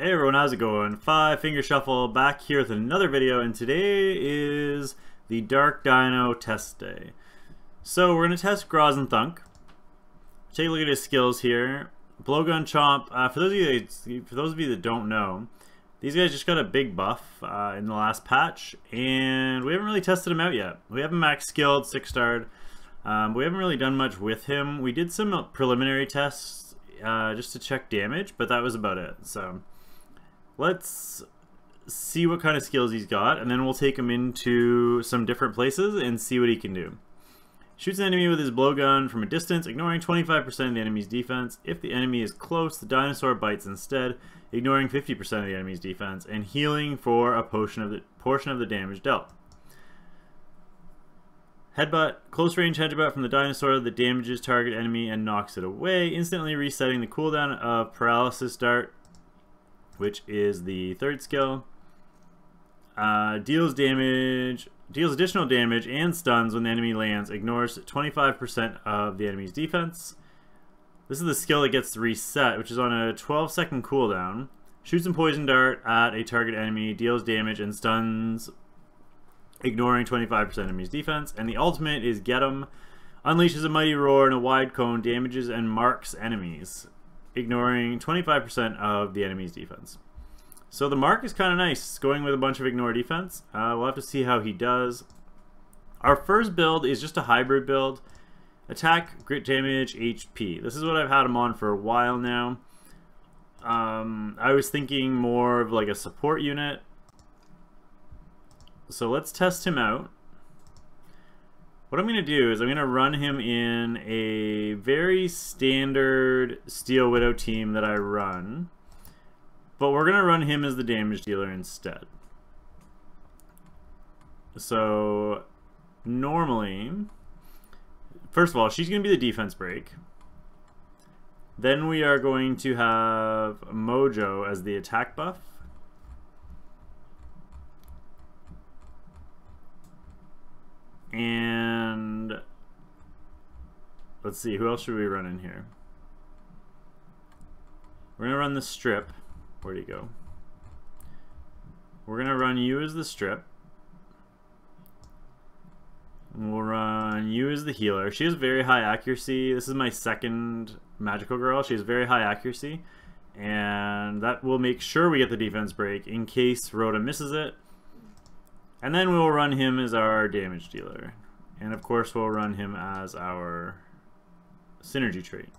Hey everyone, how's it going? Five Finger Shuffle back here with another video, and today is the Dark Dino test day. So we're going to test Graz and Thunk. Take a look at his skills here. Blowgun Chomp, for those of you that don't know, these guys just got a big buff in the last patch, and we haven't really tested him out yet. We have him max skilled, 6-starred, but we haven't really done much with him. We did some preliminary tests just to check damage, but that was about it. So let's see what kind of skills he's got, and then we'll take him into some different places and see what he can do. Shoots an enemy with his blowgun from a distance, ignoring 25% of the enemy's defense. If the enemy is close, the dinosaur bites instead, ignoring 50% of the enemy's defense, and healing for a portion of the damage dealt. Headbutt, close range headbutt from the dinosaur that damages target enemy and knocks it away, instantly resetting the cooldown of paralysis dart, which is the third skill. Deals additional damage and stuns when the enemy lands, ignores 25% of the enemy's defense. This is the skill that gets reset, which is on a 12-second cooldown. Shoots a poison dart at a target enemy, deals damage and stuns, ignoring 25% of enemy's defense. And the ultimate is Get 'em. Unleashes a mighty roar and a wide cone, damages and marks enemies, ignoring 25% of the enemy's defense. So the mark is kind of nice. It's going with a bunch of ignore defense. We'll have to see how he does. Our first build is just a hybrid build. Attack, grit damage, HP. This is what I've had him on for a while now. I was thinking more of like a support unit. So let's test him out. What I'm going to do is I'm going to run him in a very standard Steel Widow team that I run. But we're going to run him as the damage dealer instead. So normally, first of all, she's going to be the defense break. Then we are going to have Mojo as the attack buff. And let's see, who else should we run in here? We're going to run the strip. Where'd he go? We're going to run you as the strip. And we'll run you as the healer. She has very high accuracy. This is my second magical girl. She has very high accuracy. And that will make sure we get the defense break in case Rhoda misses it. And then we'll run him as our damage dealer. And of course we'll run him as our synergy trait.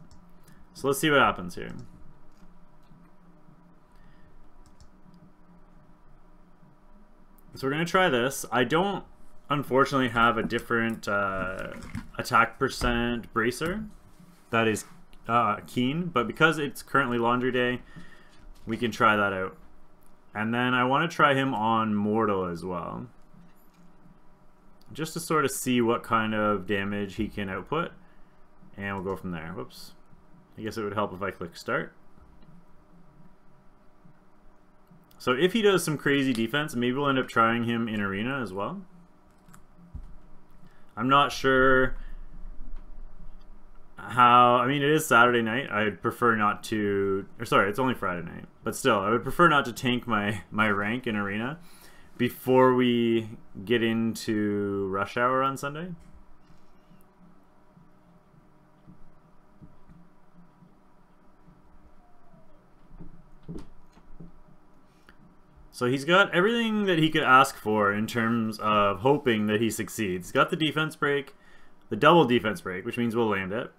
So let's see what happens here. So we're going to try this. I don't, unfortunately, have a different attack percent bracer that is keen, but because it's currently laundry day, we can try that out. And then I want to try him on mortal as well, just to sort of see what kind of damage he can output, and we'll go from there. Whoops. I guess it would help if I click start. So if he does some crazy defense, maybe we'll end up trying him in arena as well. I'm not sure how, I mean, it is Saturday night. I'd prefer not to, or sorry, it's only Friday night. But still, I would prefer not to tank my rank in arena before we get into rush hour on Sunday. So he's got everything that he could ask for in terms of hoping that he succeeds. He's got the defense break, the double defense break, which means we'll land it.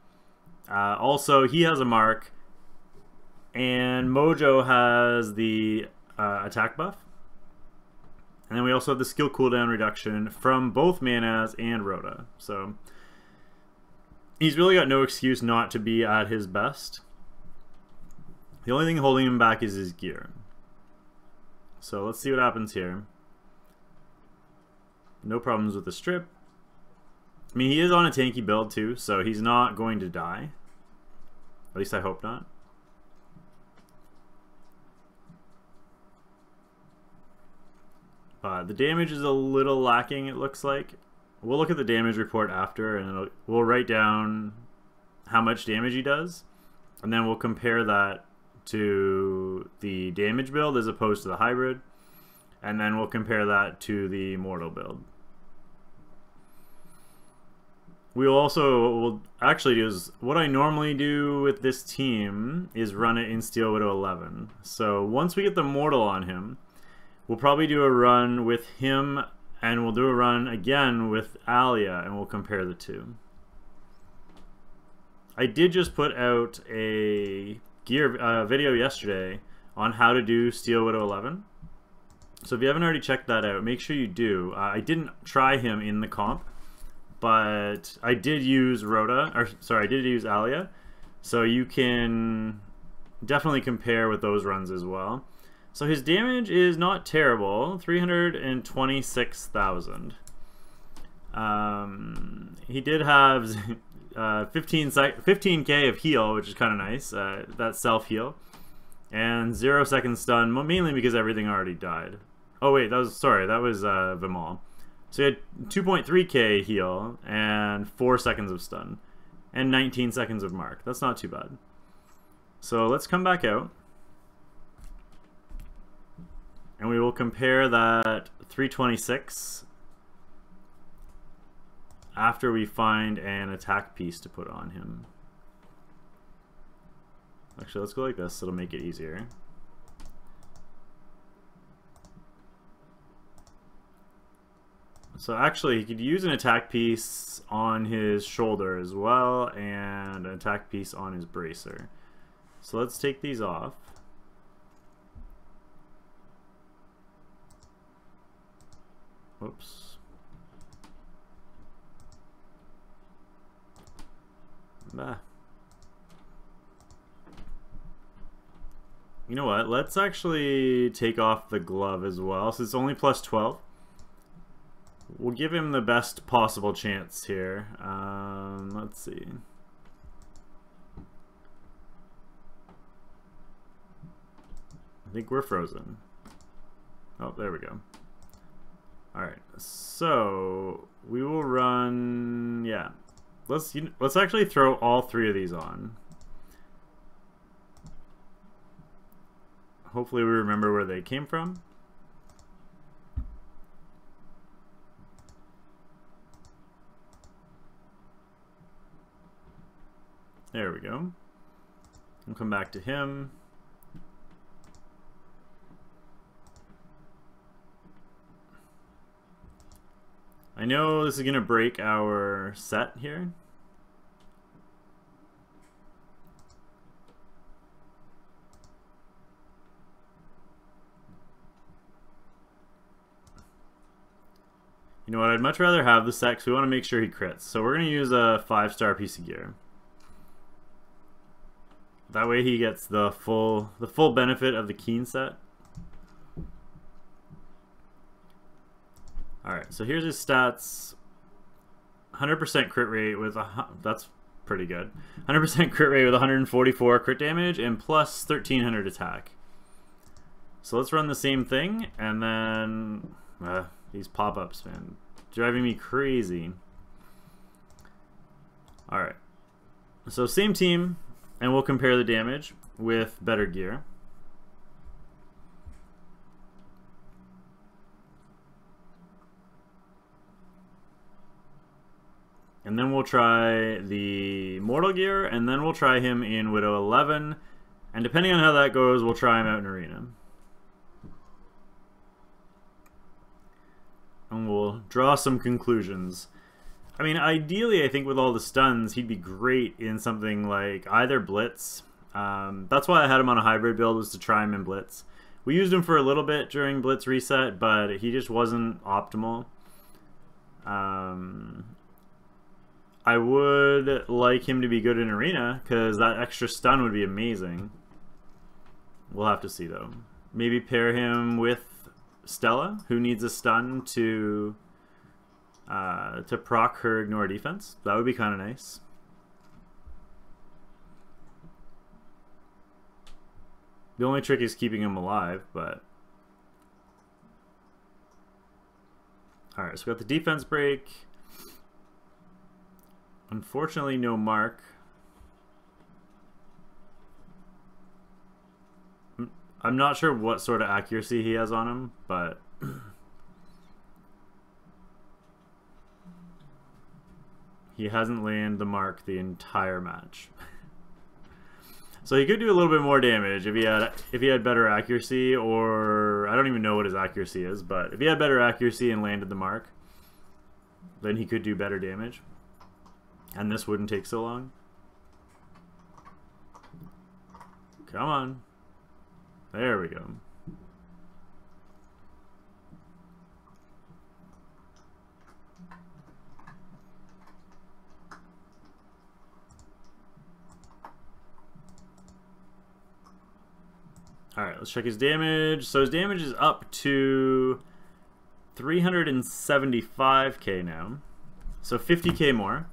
Also, he has a mark, and Mojo has the attack buff. And then we also have the skill cooldown reduction from both Manaz and Rhoda. So he's really got no excuse not to be at his best. The only thing holding him back is his gear. So let's see what happens here. No problems with the strip. I mean, he is on a tanky build too, so he's not going to die. At least I hope not. The damage is a little lacking, it looks like. We'll look at the damage report after, and we'll write down how much damage he does, and then we'll compare that to the damage build as opposed to the hybrid, and then we'll compare that to the mortal build. We'll also, actually do is, what I normally do with this team is run it in Steel Widow 11. So once we get the mortal on him, we'll probably do a run with him, and we'll do a run again with Alia, and we'll compare the two. I did just put out a gear video yesterday on how to do Steel Widow 11. So if you haven't already checked that out, make sure you do. I didn't try him in the comp, but I did use I did use Alia. So you can definitely compare with those runs as well. So his damage is not terrible, 326,000. He did have 15k of heal, which is kind of nice. That self-heal. And 0 second stun, mainly because everything already died. Oh wait, that was Vimal. So he had 2.3k heal and 4 seconds of stun. And 19 seconds of mark. That's not too bad. So let's come back out. And we will compare that 326 after we find an attack piece to put on him. Actually, let's go like this. It'll make it easier. So actually, he could use an attack piece on his shoulder as well, and an attack piece on his bracer. So let's take these off. Whoops. Bah. You know what? Let's actually take off the glove as well, so it's only plus 12. We'll give him the best possible chance here. Let's see. I think we're frozen. Oh, there we go. Alright, so we will run, yeah. Let's actually throw all 3 of these on. Hopefully we remember where they came from. There we go. We'll come back to him. I know this is going to break our set here. You know what, I'd much rather have the set because we want to make sure he crits. So we're going to use a 5-star piece of gear. That way he gets the full benefit of the Keen set. Alright, so here's his stats. 100% crit rate with that's pretty good. 100% crit rate with 144 crit damage and plus 1300 attack. So let's run the same thing, and then these pop-ups, man, driving me crazy. Alright, so same team, and we'll compare the damage with better gear. And then we'll try the mortal gear, and then we'll try him in Widow 11. And depending on how that goes, we'll try him out in Arena. And we'll draw some conclusions. I mean, ideally, I think with all the stuns, he'd be great in something like either Blitz. That's why I had him on a hybrid build, was to try him in Blitz. We used him for a little bit during Blitz Reset, but he just wasn't optimal. I would like him to be good in Arena, because that extra stun would be amazing. We'll have to see, though. Maybe pair him with Stella, who needs a stun to proc her ignore defense. That would be kind of nice. The only trick is keeping him alive, but... Alright, so we got the defense break. Unfortunately, no mark. I'm not sure what sort of accuracy he has on him, but he hasn't landed the mark the entire match. So he could do a little bit more damage if he had better accuracy, or I don't even know what his accuracy is, but if he had better accuracy and landed the mark, then he could do better damage. And this wouldn't take so long. Come on. There we go. Alright, let's check his damage. So his damage is up to 375k now. So 50k more.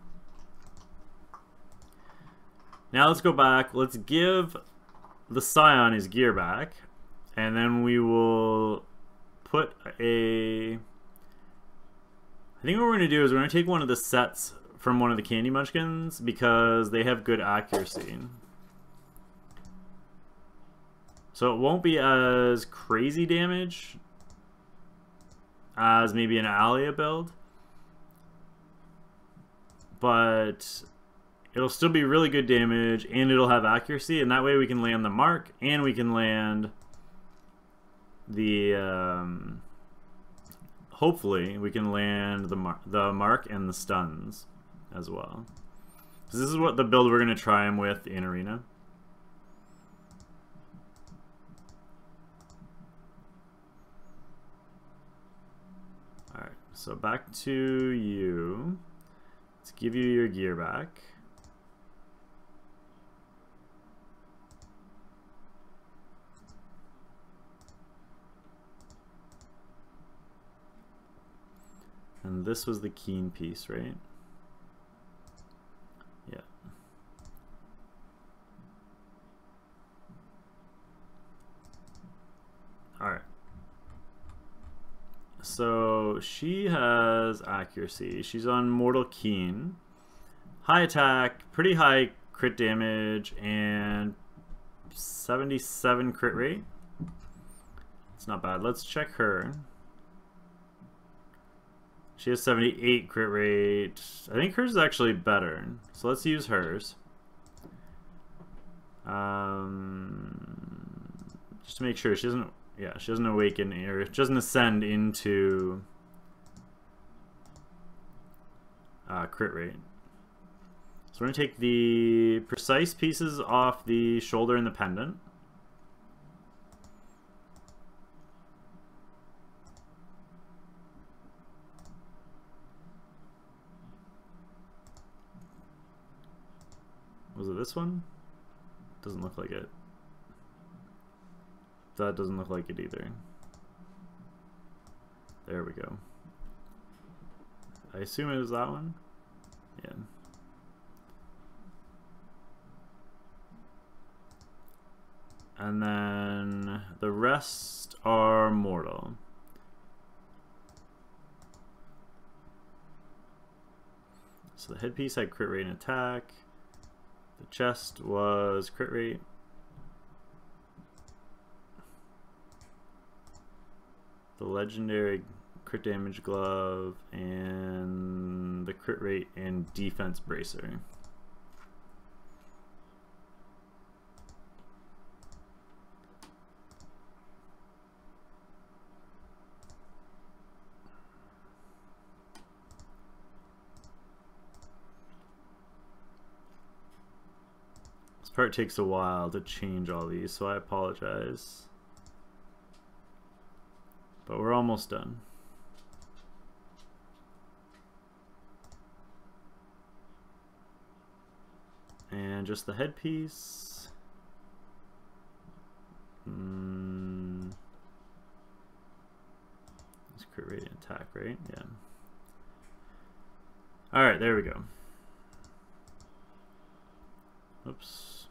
Now let's go back. Let's give the Scion his gear back. And then we will put a... I think what we're going to do is we're going to take one of the sets from one of the Candy Munchkins because they have good accuracy. So it won't be as crazy damage as maybe an Alia build, but it'll still be really good damage and it'll have accuracy, and that way we can land the mark and we can land the hopefully we can land the mark and the stuns as well. So this is what the build we're going to try him with in Arena. So back to you. Let's give you your gear back. And this was the keen piece, right? Yeah. All right. So she has accuracy. She's on Mortal Keen. High attack, pretty high crit damage, and 77 crit rate. It's not bad. Let's check her. She has 78 crit rate. I think hers is actually better. So let's use hers. Just to make sure she doesn't... Yeah, she doesn't awaken, or she doesn't ascend into crit rate. So we're going to take the precise pieces off the shoulder and the pendant. Was it this one? Doesn't look like it. That doesn't look like it either. There we go. I assume it was that one? Yeah. And then the rest are mortal. So the headpiece had crit rate and attack. The chest was crit rate. The legendary crit damage glove and the crit rate and defense bracer. This part takes a while to change all these, so I apologize. But we're almost done. And just the headpiece. It's crit rate and attack, right? Yeah. Alright, there we go. Oops.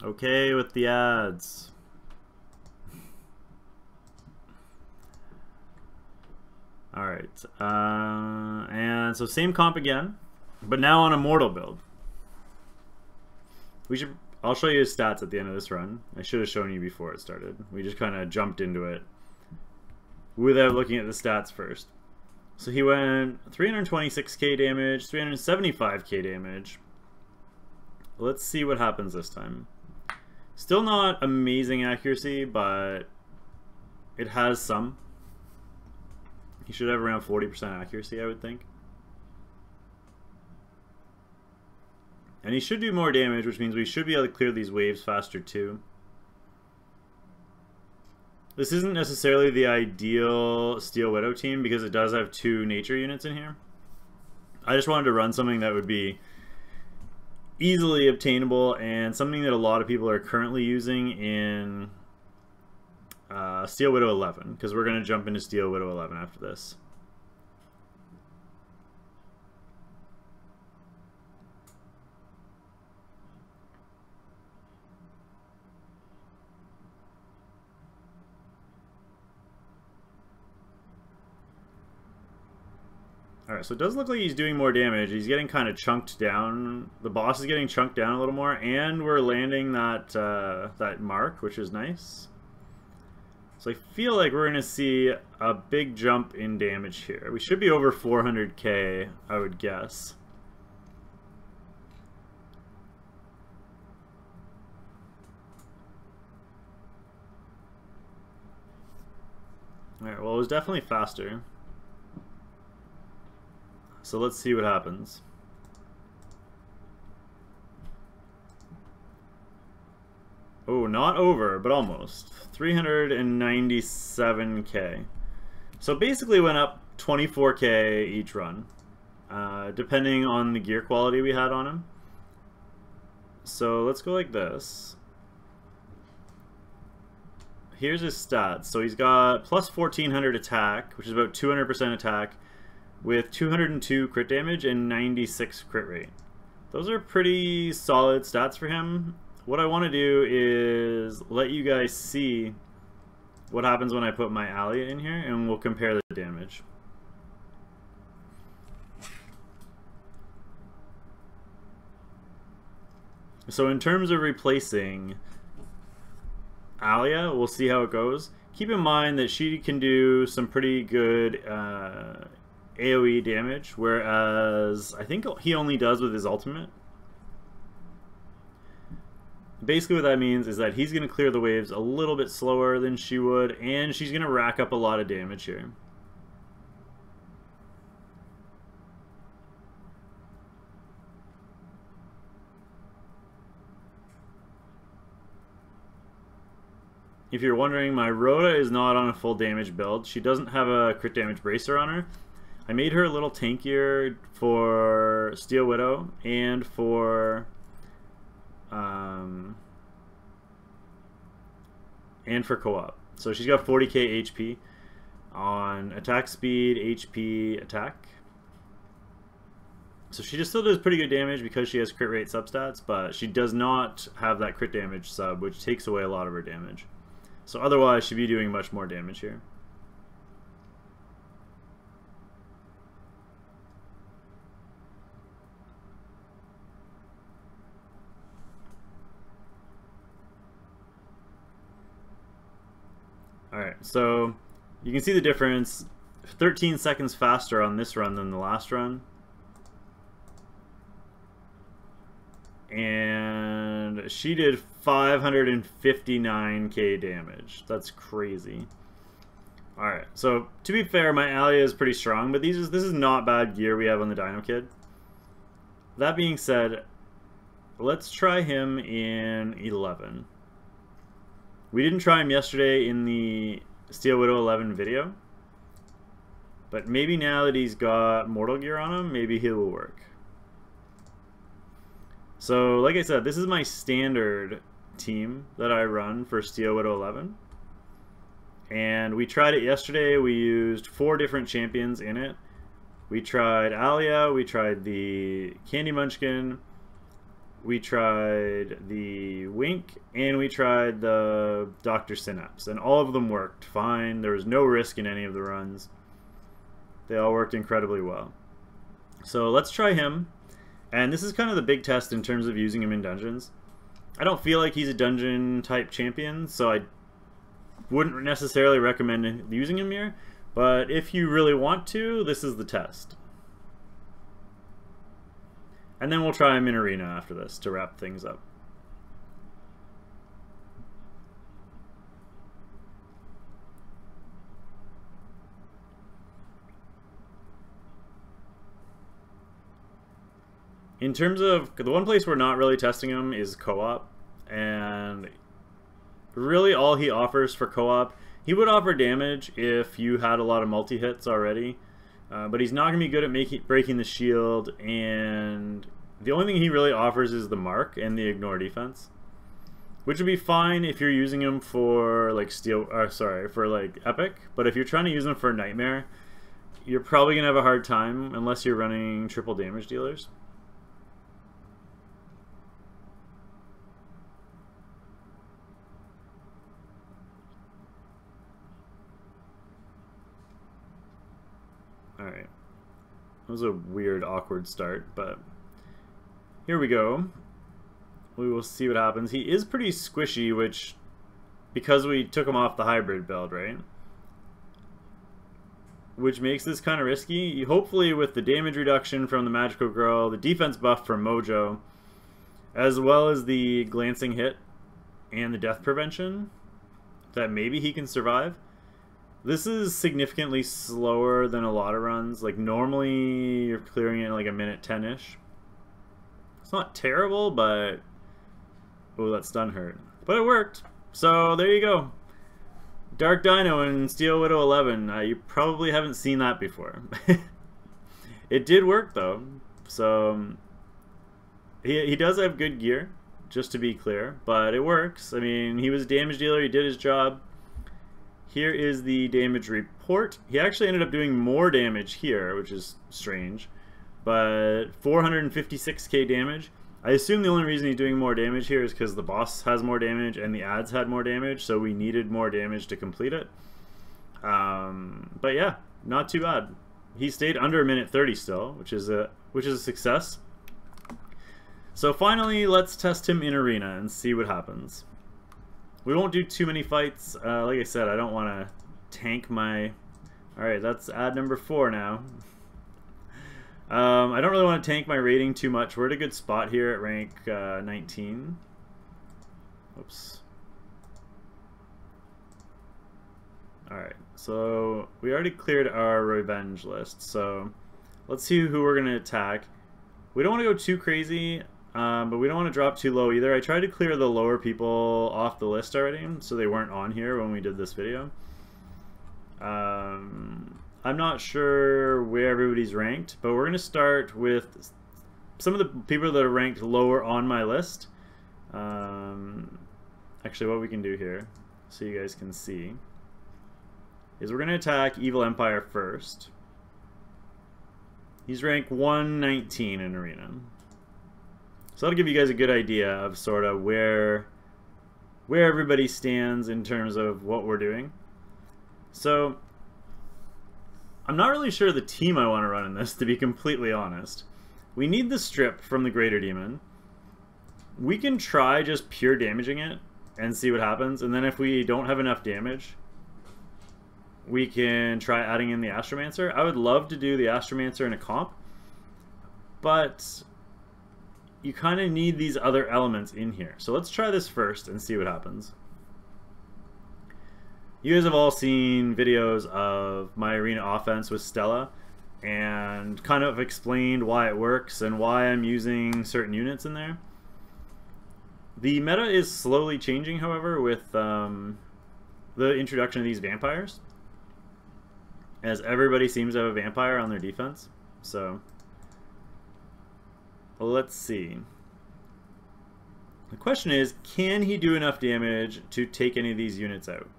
Okay with the ads. Alright, and so same comp again, but now on a mortal build. We should, I'll show you his stats at the end of this run. I should have shown you before it started. We just kind of jumped into it without looking at the stats first. So he went 326k damage, 375k damage. Let's see what happens this time. Still not amazing accuracy, but it has some. He should have around 40% accuracy, I would think. And he should do more damage, which means we should be able to clear these waves faster too. This isn't necessarily the ideal Steel Widow team because it does have 2 nature units in here. I just wanted to run something that would be easily obtainable and something that a lot of people are currently using in Steel Widow 11, because we're going to jump into Steel Widow 11 after this. Alright, so it does look like he's doing more damage. He's getting kind of chunked down. The boss is getting chunked down a little more, and we're landing that that mark, which is nice. So I feel like we're going to see a big jump in damage here. We should be over 400k, I would guess. Alright, well, it was definitely faster. So let's see what happens. Oh, not over, but almost. 397k. So basically went up 24k each run, depending on the gear quality we had on him. So let's go like this. Here's his stats. So he's got plus 1400 attack, which is about 200% attack, with 202 crit damage and 96 crit rate. Those are pretty solid stats for him. What I want to do is let you guys see what happens when I put my Alia in here, and we'll compare the damage. So in terms of replacing Alia, we'll see how it goes. Keep in mind that she can do some pretty good AoE damage, whereas I think he only does with his ultimate. Basically what that means is that he's going to clear the waves a little bit slower than she would, and she's going to rack up a lot of damage here. If you're wondering, my Rhoda is not on a full damage build. She doesn't have a crit damage bracer on her. I made her a little tankier for Steel Widow and for co-op. So she's got 40k HP on attack speed, HP, attack. So she just still does pretty good damage because she has crit rate substats, but she does not have that crit damage sub, which takes away a lot of her damage. So otherwise she'd be doing much more damage here. Alright, so you can see the difference. 13 seconds faster on this run than the last run. And she did 559k damage. That's crazy. Alright, so to be fair, my Alia is pretty strong, but this is not bad gear we have on the Dino Kid. That being said, let's try him in 11. We didn't try him yesterday in the Steel Widow 11 video, but maybe now that he's got Mortal Gear on him, maybe he will work. So, like I said, this is my standard team that I run for Steel Widow 11. And we tried it yesterday. We used 4 different champions in it. We tried Alia, we tried the Candy Munchkin, we tried the Wink, and we tried the Dr. Synapse, and all of them worked fine. There was no risk in any of the runs. They all worked incredibly well. So let's try him, and this is kind of the big test in terms of using him in dungeons. I don't feel like he's a dungeon type champion, so I wouldn't necessarily recommend using him here. But if you really want to, this is the test. And then we'll try him in arena after this to wrap things up. In terms of the one place we're not really testing him is co-op, and really all he offers for co-op, he would offer damage if you had a lot of multi-hits already, but he's not going to be good at breaking the shield, and the only thing he really offers is the mark and the ignore defense, which would be fine if you're using him for like for like epic, but if you're trying to use him for nightmare, you're probably going to have a hard time unless you're running triple damage dealers. Alright. That was a weird, awkward start, but here we go. We will see what happens. He is pretty squishy, which, because we took him off the hybrid build, right? Which makes this kind of risky. Hopefully with the damage reduction from the Magical Girl, the defense buff from Mojo, as well as the glancing hit and the death prevention, that maybe he can survive. This is significantly slower than a lot of runs. Like normally you're clearing it in like a minute 10-ish. It's not terrible, but oh, that stun hurt. But it worked. So there you go. Dark Dino and Steel Widow 11. You probably haven't seen that before. It did work though. So he does have good gear, just to be clear, but it works. I mean, he was a damage dealer, he did his job. Here is the damage report. He actually ended up doing more damage here, which is strange, but 456k damage. I assume the only reason he's doing more damage here is because the boss has more damage and the ads had more damage, so we needed more damage to complete it. But yeah, not too bad. He stayed under a minute 30 still, which is a success. So finally, let's test him in arena and see what happens. We won't do too many fights. Like I said, I don't want to tank my... Alright, that's ad number 4 now. I don't really want to tank my rating too much. We're at a good spot here at rank 19. Oops. Alright, so we already cleared our revenge list, so let's see who we're going to attack. We don't want to go too crazy. But we don't want to drop too low either. I tried to clear the lower people off the list already, so they weren't on here when we did this video. I'm not sure where everybody's ranked, but we're going to start with some of the people that are ranked lower on my list. Actually, what we can do here, so you guys can see, is we're going to attack Evil Empire first. He's ranked 119 in Arena. So that'll give you guys a good idea of sort of where everybody stands in terms of what we're doing. So I'm not really sure the team I want to run in this, to be completely honest. We need the strip from the Greater Demon. We can try just pure damaging it and see what happens, and then if we don't have enough damage, we can try adding in the Astromancer. I would love to do the Astromancer in a comp, but you kind of need these other elements in here. So let's try this first and see what happens. You guys have all seen videos of my arena offense with Stella and kind of explained why it works and why I'm using certain units in there. The meta is slowly changing, however, with the introduction of these vampires, as everybody seems to have a vampire on their defense. So let's see. The question is, can he do enough damage to take any of these units out?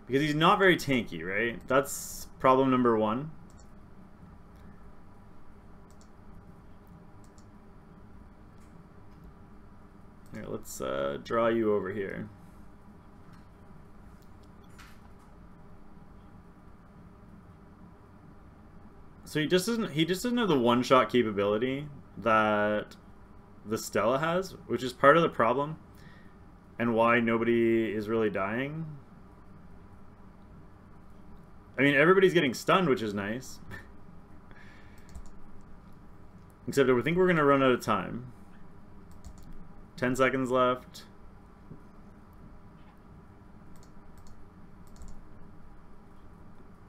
Because he's not very tanky, right? That's problem number 1. Here, let's draw you over here. So he just doesn't have the one-shot capability that the Stella has, which is part of the problem and why nobody is really dying. I mean, everybody's getting stunned, which is nice. Except I think we're going to run out of time. 10 seconds left.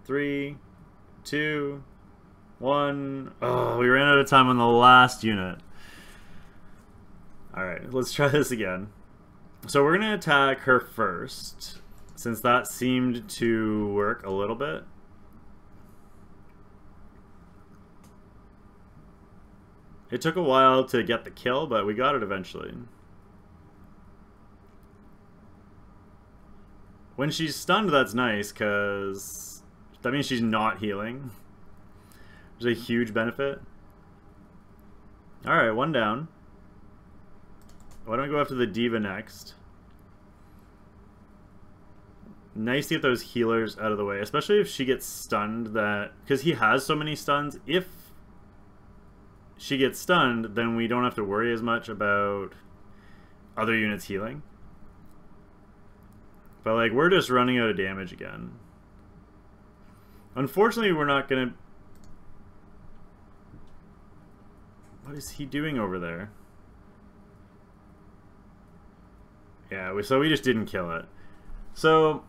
Three, two, one. Oh, we ran out of time on the last unit. Alright, let's try this again. So we're going to attack her first, since that seemed to work a little bit. It took a while to get the kill, but we got it eventually. When she's stunned, that's nice, because that means she's not healing. There's a huge benefit. Alright, one down. Why don't we go after the Diva next? Nice to get those healers out of the way, especially if she gets stunned, that because he has so many stuns. If she gets stunned, then we don't have to worry as much about other units healing. But like, we're just running out of damage again. Unfortunately, we're not gonna... What is he doing over there? Yeah, so we just didn't kill it. So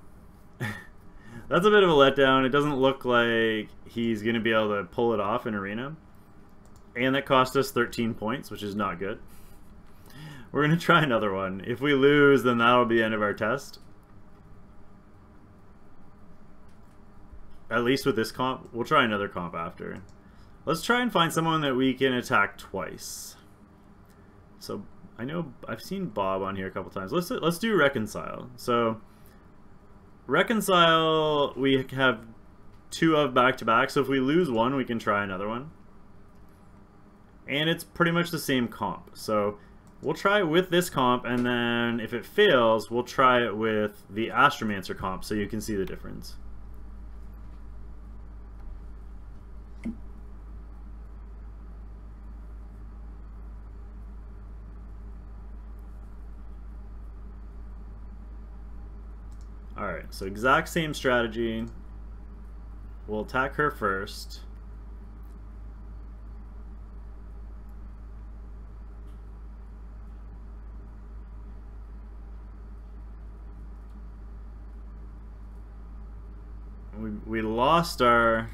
that's a bit of a letdown. It doesn't look like he's going to be able to pull it off in arena. And that cost us 13 points, which is not good. We're going to try another one. If we lose, then that'll be the end of our test. At least with this comp. We'll try another comp after. Let's try and find someone that we can attack twice. So I know I've seen Bob on here a couple times. Let's do Reconcile. So Reconcile we have 2 of back-to-back, so if we lose one, we can try another one. And it's pretty much the same comp. So we'll try it with this comp, and then if it fails, we'll try it with the Astromancer comp so you can see the difference. Alright, so exact same strategy. We'll attack her first. We lost our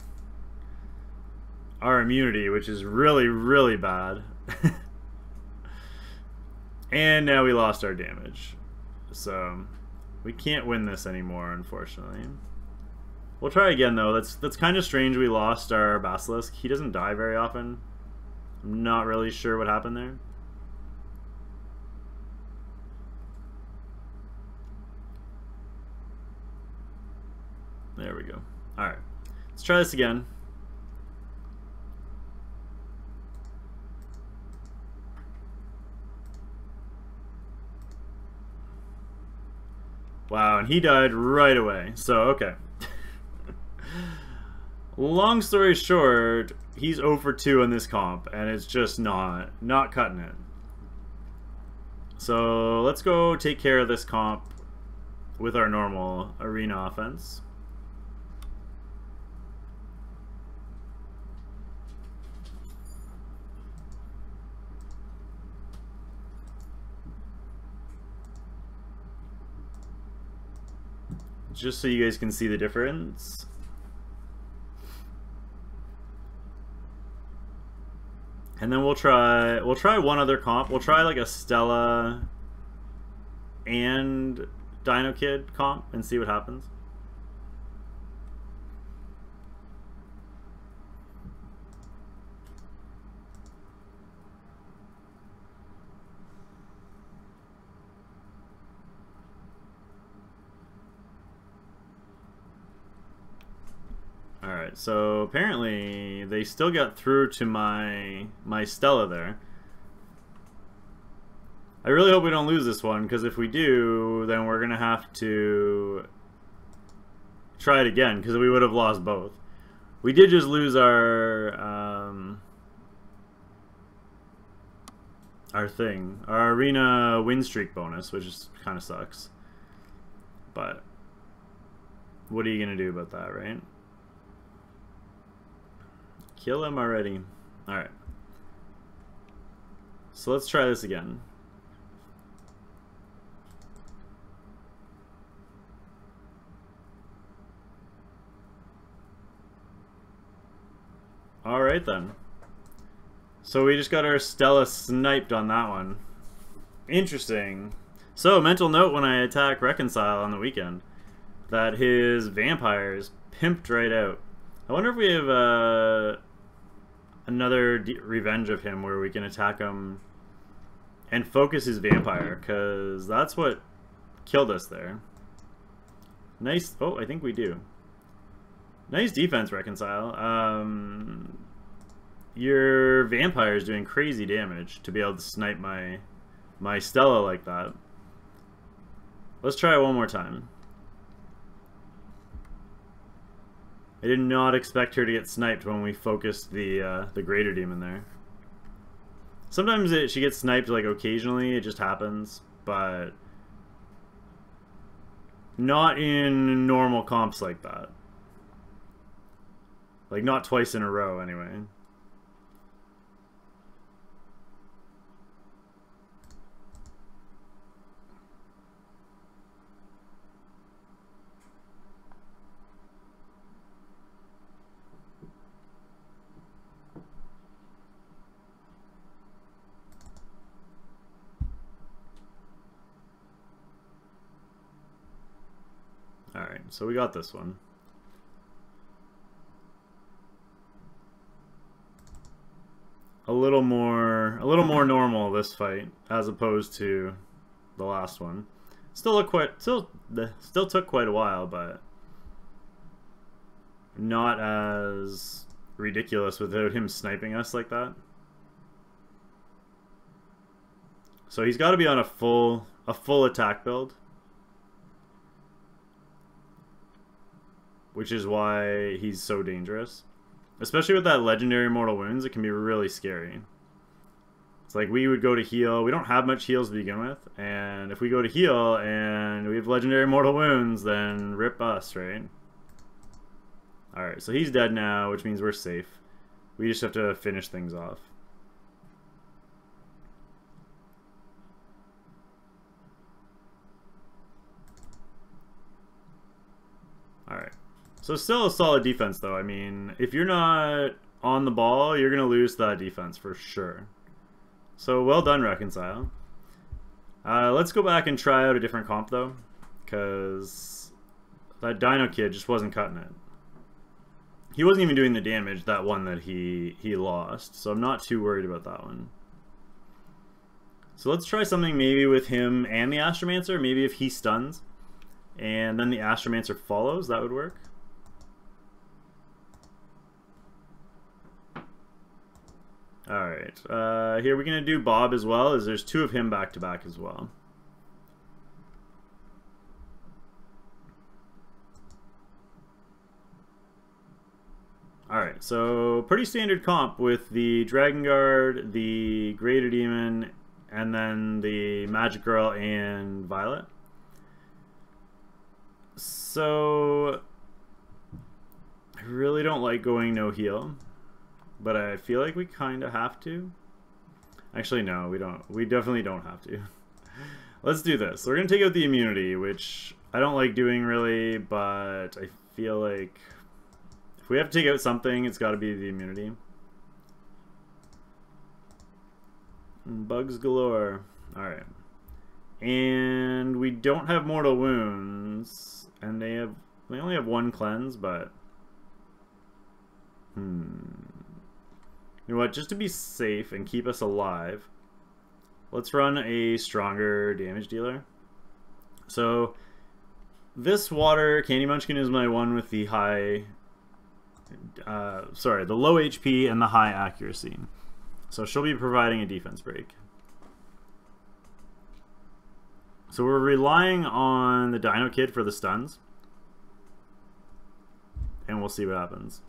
immunity, which is really, really bad. And now we lost our damage. So we can't win this anymore, unfortunately. We'll try again, though. That's kind of strange we lost our Basilisk. He doesn't die very often. I'm not really sure what happened there. There we go. Alright. Let's try this again. Wow, and he died right away. So, okay. Long story short, he's 0 for 2 in this comp, and it's just not cutting it. So, let's go take care of this comp with our normal arena offense. Just so you guys can see the difference. And then we'll try one other comp. We'll try like a Stella and Dino Kid comp and see what happens. Alright, so apparently they still got through to my Stella there. I really hope we don't lose this one, because if we do, then we're going to have to try it again, because we would have lost both. We did just lose our our thing, our arena win streak bonus, which is kind of sucks. But what are you gonna do about that, right? Kill him already. All right. So let's try this again. All right then. So we just got our Stella sniped on that one. Interesting. So, mental note when I attack Reconcile on the weekend, that his vampires pimped right out. I wonder if we have another revenge of him where we can attack him and focus his vampire, because that's what killed us there. Nice. Oh, I think we do. Nice defense, Reconcile. Your vampire is doing crazy damage to be able to snipe my Stella like that. Let's try it one more time. I did not expect her to get sniped when we focused the Greater Demon there. Sometimes she gets sniped like occasionally, it just happens, but not in normal comps like that. Like not twice in a row anyway. Alright, so we got this one. A little more normal this fight as opposed to the last one. Still took quite a while, but not as ridiculous without him sniping us like that. So he's got to be on a full attack build, which is why he's so dangerous. Especially with that legendary mortal wounds, it can be really scary. It's like we would go to heal. We don't have much heals to begin with, and if we go to heal and we have legendary mortal wounds, then rip us, right? Alright, so he's dead now, which means we're safe. We just have to finish things off. Alright. So still a solid defense, though. I mean, if you're not on the ball, you're going to lose that defense for sure. So well done, Reconcile. Let's go back and try out a different comp, though, because that Dino kid just wasn't cutting it. He wasn't even doing the damage, that one that he lost, so I'm not too worried about that one. So let's try something maybe with him and the Astromancer. Maybe if he stuns and then the Astromancer follows, that would work. Alright, here we're going to do Bob as well, as there's two of him back to back as well. Alright, so pretty standard comp with the Dragon Guard, the Greater Demon, and then the Magic Girl and Violet. So I really don't like going no heal, but I feel like we kind of have to. Actually, no, we don't. We definitely don't have to. Let's do this. We're going to take out the immunity, which I don't like doing really, but I feel like if we have to take out something, it's got to be the immunity. Bugs galore. Alright. And we don't have mortal wounds, and they only have one cleanse, but you know what, just to be safe and keep us alive, let's run a stronger damage dealer. So this water Candy Munchkin is my one with the high the low HP and the high accuracy. So she'll be providing a defense break. So we're relying on the Dino Kid for the stuns, and we'll see what happens.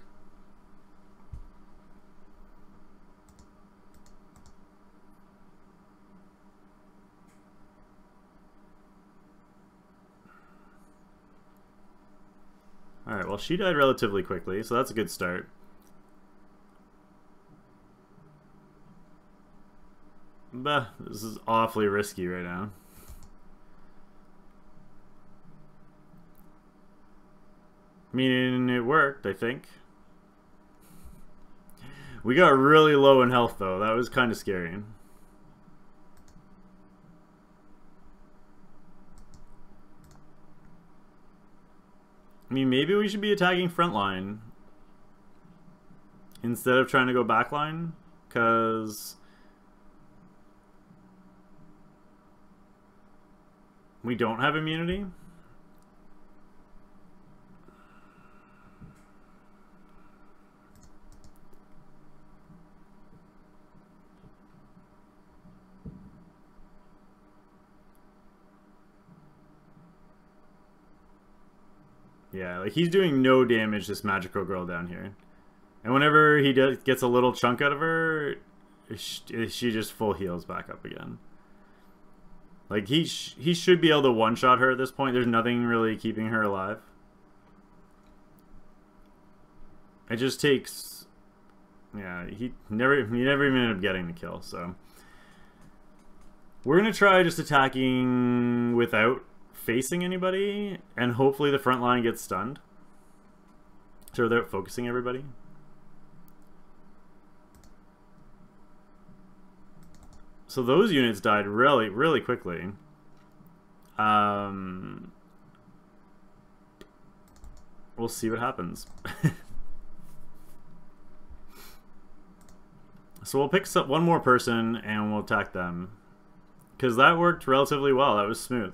Alright, well she died relatively quickly, so that's a good start. Bah, this is awfully risky right now. I mean, it worked, I think. We got really low in health, though. That was kind of scary. I mean, maybe we should be attacking frontline instead of trying to go backline, because we don't have immunity. Yeah, like he's doing no damage, this magical girl down here. And whenever he gets a little chunk out of her, she just full heals back up again. Like he should be able to one-shot her at this point. There's nothing really keeping her alive. It just takes... Yeah, he never even ended up getting the kill, so... We're going to try just attacking without facing anybody, and hopefully the front line gets stunned. So they're focusing everybody. So those units died really, really quickly. We'll see what happens. So we'll pick up one more person and we'll attack them. Because that worked relatively well. That was smooth.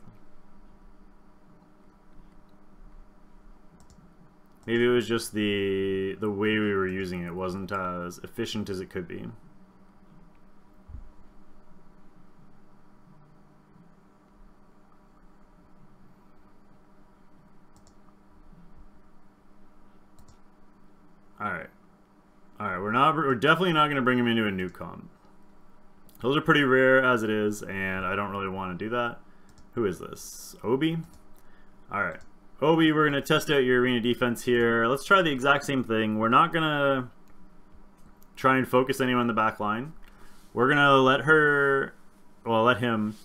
Maybe it was just the way we were using it wasn't as efficient as it could be. Alright. Alright, we're definitely not going to bring him into a new comp. Those are pretty rare as it is, and I don't really want to do that. Who is this? Obi? Alright. Obi, we're going to test out your arena defense here. Let's try the exact same thing. We're not going to try and focus anyone in the back line. We're going to let him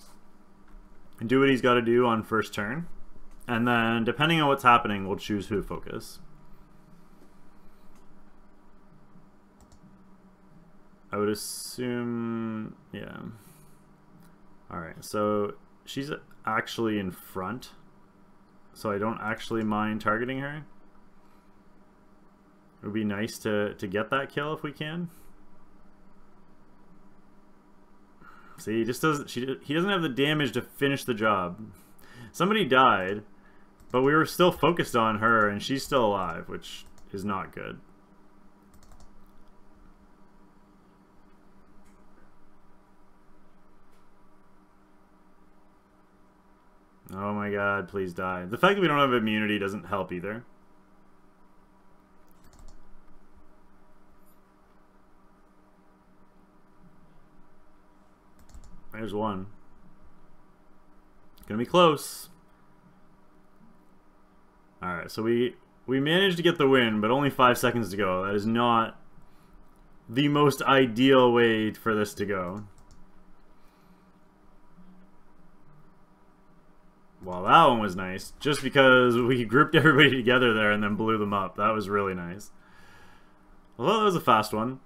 do what he's got to do on first turn. And then, depending on what's happening, we'll choose who to focus. I would assume, yeah. Alright, so she's actually in front. So I don't actually mind targeting her. It would be nice to get that kill if we can. See, he just doesn't. He doesn't have the damage to finish the job. Somebody died, but we were still focused on her, and she's still alive, which is not good. Oh my god, please die. The fact that we don't have immunity doesn't help either. There's one. Gonna be close. Alright, so we managed to get the win, but only 5 seconds to go. That is not the most ideal way for this to go. Well, that one was nice, just because we grouped everybody together there and then blew them up. That was really nice. Although that was a fast one.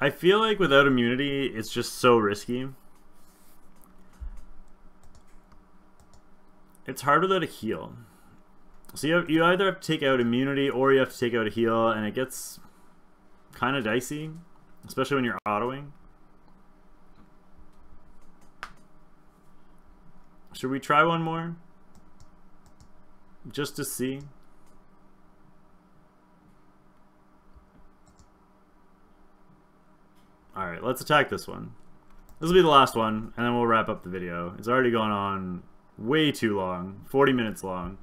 I feel like without immunity, it's just so risky. It's hard without a heal. So you either have to take out immunity or you have to take out a heal, and it gets kind of dicey, especially when you're autoing. Should we try one more? Just to see. Alright, let's attack this one. This will be the last one, and then we'll wrap up the video. It's already gone on way too long. 40 minutes long.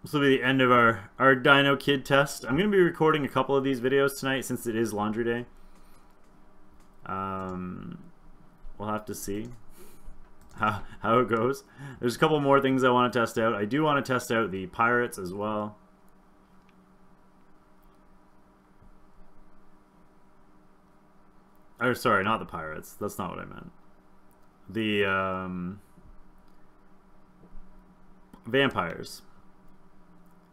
This will be the end of our Dino Kid test. I'm going to be recording a couple of these videos tonight since it is laundry day. We'll have have to see how it goes. There's a couple more things I want to test out. I do want to test out the pirates as well. Or sorry, not the pirates. That's not what I meant. The vampires.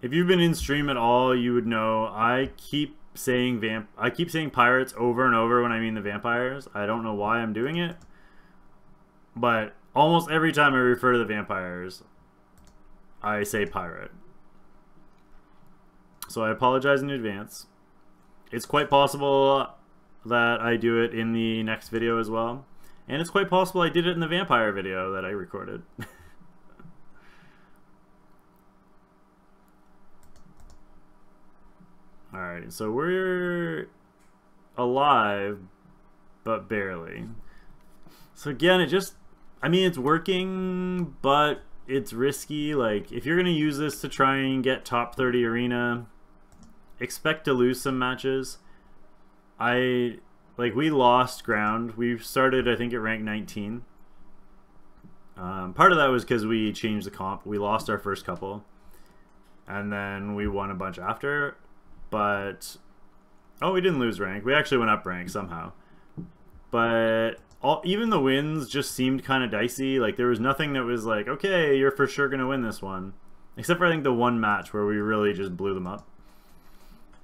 If you've been in stream at all, you would know I keep saying pirates over and over when I mean the vampires. I don't know why I'm doing it, but almost every time I refer to the vampires, I say pirate. So I apologize in advance. It's quite possible that I do it in the next video as well. And it's quite possible I did it in the vampire video that I recorded. Alright, so we're alive, but barely. So again, it's working, but it's risky. Like, if you're going to use this to try and get top 30 arena, expect to lose some matches. We lost ground. We started, I think, at rank 19. Part of that was because we changed the comp. We lost our first couple, and then we won a bunch after. But, oh, we didn't lose rank. We actually went up rank somehow. But even the wins just seemed kind of dicey. Like, there was nothing that was like, okay, you're for sure going to win this one. Except for, I think, the one match where we really just blew them up.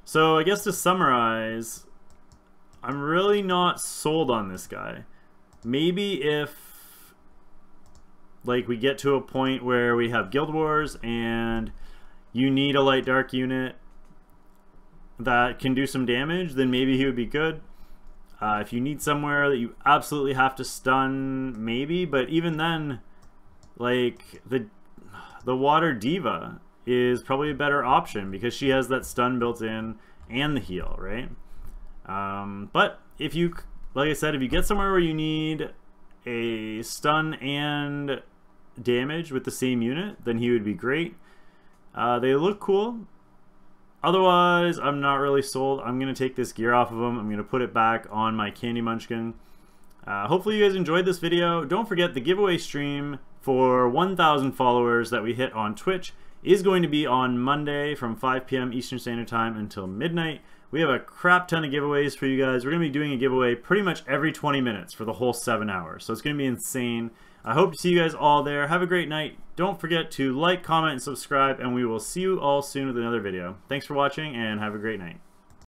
So, I guess to summarize, I'm really not sold on this guy. Maybe if, like, we get to a point where we have Guild Wars and you need a light dark unit that can do some damage, then maybe he would be good. If you need somewhere that you absolutely have to stun, maybe. But even then, like, the Water Diva is probably a better option because she has that stun built in and the heal, right? But if you, like I said, if you get somewhere where you need a stun and damage with the same unit, then he would be great. They look cool. Otherwise, I'm not really sold. I'm going to take this gear off of him. I'm going to put it back on my Candy Munchkin. Hopefully you guys enjoyed this video. Don't forget the giveaway stream for 1,000 followers that we hit on Twitch is going to be on Monday from 5 p.m. Eastern Standard Time until midnight. We have a crap ton of giveaways for you guys. We're going to be doing a giveaway pretty much every 20 minutes for the whole 7 hours. So it's going to be insane. I hope to see you guys all there. Have a great night. Don't forget to like, comment, and subscribe, and we will see you all soon with another video. Thanks for watching, and have a great night.